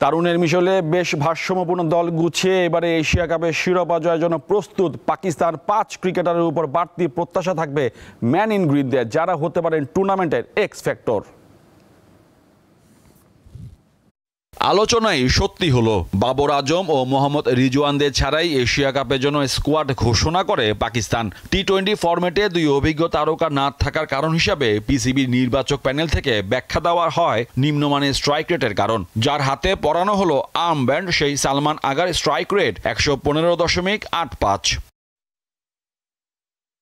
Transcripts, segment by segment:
তারুণের মিশলে বেশ ভারসাম্যপূর্ণ দল গুছিয়ে এবারে এশিয়া কাপের শিরোপা জয়ের জন্য প্রস্তুত পাকিস্তান। ৫ ক্রিকেটারের উপর বাড়তি প্রত্যাশা থাকবে ম্যান ইন গ্রিনদের, যারা হতে পারেন টুর্নামেন্টের এক্স ফ্যাক্টর। আলোচনায় সত্যি হলো, বাবর আজম ও মোহাম্মদ রিজওয়ানদের ছাড়াই এশিয়া কাপের জন্য স্কোয়াড ঘোষণা করে পাকিস্তান। টি-20 ফরম্যাটে দুই অভিজ্ঞ তারকা না থাকার কারণ হিসাবে পিসিবির নির্বাচক প্যানেল থেকে ব্যাখ্যা দেওয়া হয় নিম্নমানের স্ট্রাইক রেটের কারণ। যার হাতে পরানো হলো আর্ম ব্যান্ড সেই সালমান আগার স্ট্রাইক রেট ১১৫.৮৫।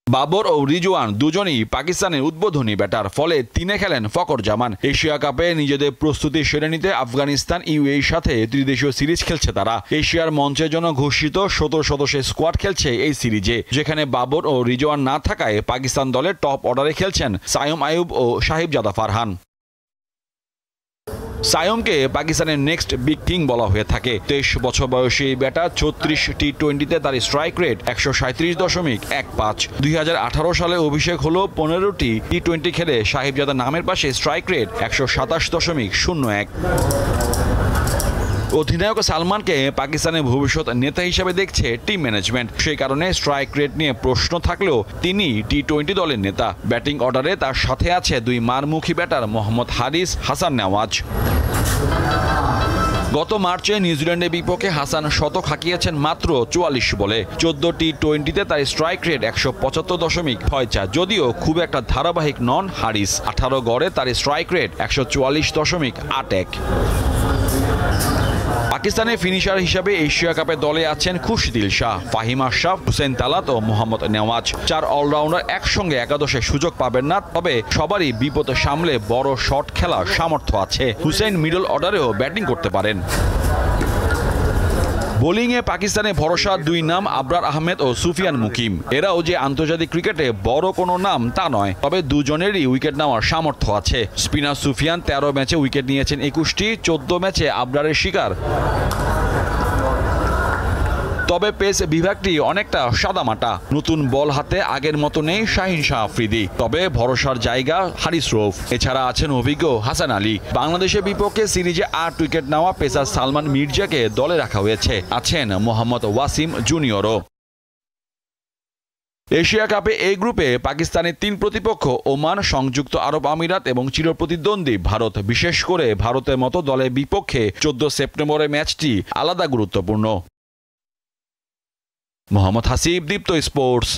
বাবর ও রিজওয়ান দুজনই পাকিস্তানের উদ্বোধনী ব্যাটার, ফলে তিনে খেলেন ফকর জামান। এশিয়া কাপে নিজেদের প্রস্তুতি সেরে নিতে আফগানিস্তান, ইউএইর সাথে ত্রিদেশীয় সিরিজ খেলছে তারা। এশিয়ার মঞ্চের জন্য ঘোষিত ১৭ সদস্যের স্কোয়াড খেলছে এই সিরিজে, যেখানে বাবর ও রিজওয়ান না থাকায় পাকিস্তান দলের টপ অর্ডারে খেলছেন সাইম আইয়ুব ও সাহিবজাদা ফারহান। সায়মকে পাকিস্তানের নেক্সট বিগ থিং বলা হয়ে থাকে। ২৩ বছর বয়সী ব্যাটার ৩৬ টি-20তে তার স্ট্রাইক রেট ১৩৭.১৫। ২০১৮ সালে অভিষেক হলো ১৫টি টি-20 খেলে সাহিবজাদা নামের পাশে স্ট্রাইক রেট ১২৭.০১। অধিনায়ক সালমানকে পাকিস্তানের ভবিষ্যৎ নেতা হিসেবে দেখছে টিম ম্যানেজমেন্ট। সেই কারণে স্ট্রাইক রেট নিয়ে প্রশ্ন থাকলেও তিনি টি-20 দলের নেতা। ব্যাটিং অর্ডারে তার সাথে আছে দুই মারমুখী ব্যাটার মোহাম্মদ হারিস, হাসান নেওয়াজ। গত মার্চে নিউজিল্যান্ডের বিপক্ষে হাসান শতক হাঁকিয়েছেন মাত্র ৪৪ বলে। ১৪ টি-20তে তার স্ট্রাইক রেট ১৭৫.৬৪। যদিও খুব একটা ধারাবাহিক নন হারিস। ১৮ গড়ে তার স্ট্রাইক রেট ১৪৪.৮১। পাকিস্তানের ফিনিশার হিসাবে এশিয়া কাপে দলে আছেন খুশদিল শাহ, ফাহিম আশরাফ, হুসেন তালাত ও মোহাম্মদ নেওয়াজ। ৪ অলরাউন্ডার একসঙ্গে একাদশে সুযোগ পাবেন না, তবে সবারই বিপদ সামলে বড় শট খেলার সামর্থ্য আছে। হুসেন মিডল অর্ডারেও ব্যাটিং করতে পারেন। বোলিংয়ে পাকিস্তানে ভরসা দুই নাম আবরার আহমেদ ও সুফিয়ান মুকিম। এরাও যে আন্তর্জাতিক ক্রিকেটে বড় কোনো নাম তা নয়, তবে দুজনেরই উইকেট নেওয়ার সামর্থ্য আছে। স্পিনার সুফিয়ান ১৩ ম্যাচে উইকেট নিয়েছেন ২১টি, ১৪ ম্যাচে আবরারের শিকার। তবে পেস বিভাগটি অনেকটা সাদামাটা। নতুন বল হাতে আগের মতো নেই শাহিন শাহ আফ্রিদি, তবে ভরসার জায়গা হারিস রৌফ। এছাড়া আছেন অভিজ্ঞ হাসান আলী। বাংলাদেশের বিপক্ষে সিরিজে ৮ উইকেট নেওয়া পেসার সালমান মির্জাকে দলে রাখা হয়েছে। আছেন মোহাম্মদ ওয়াসিম জুনিয়রও। এশিয়া কাপে এই গ্রুপে পাকিস্তানের ৩ প্রতিপক্ষ ওমান, সংযুক্ত আরব আমিরাত এবং চিরপ্রতিদ্বন্দ্বী ভারত। বিশেষ করে ভারতের মতো দলের বিপক্ষে ১৪ সেপ্টেম্বরের ম্যাচটি আলাদা গুরুত্বপূর্ণ। মোহাম্মদ হাসিব, দীপ্ত স্পোর্টস।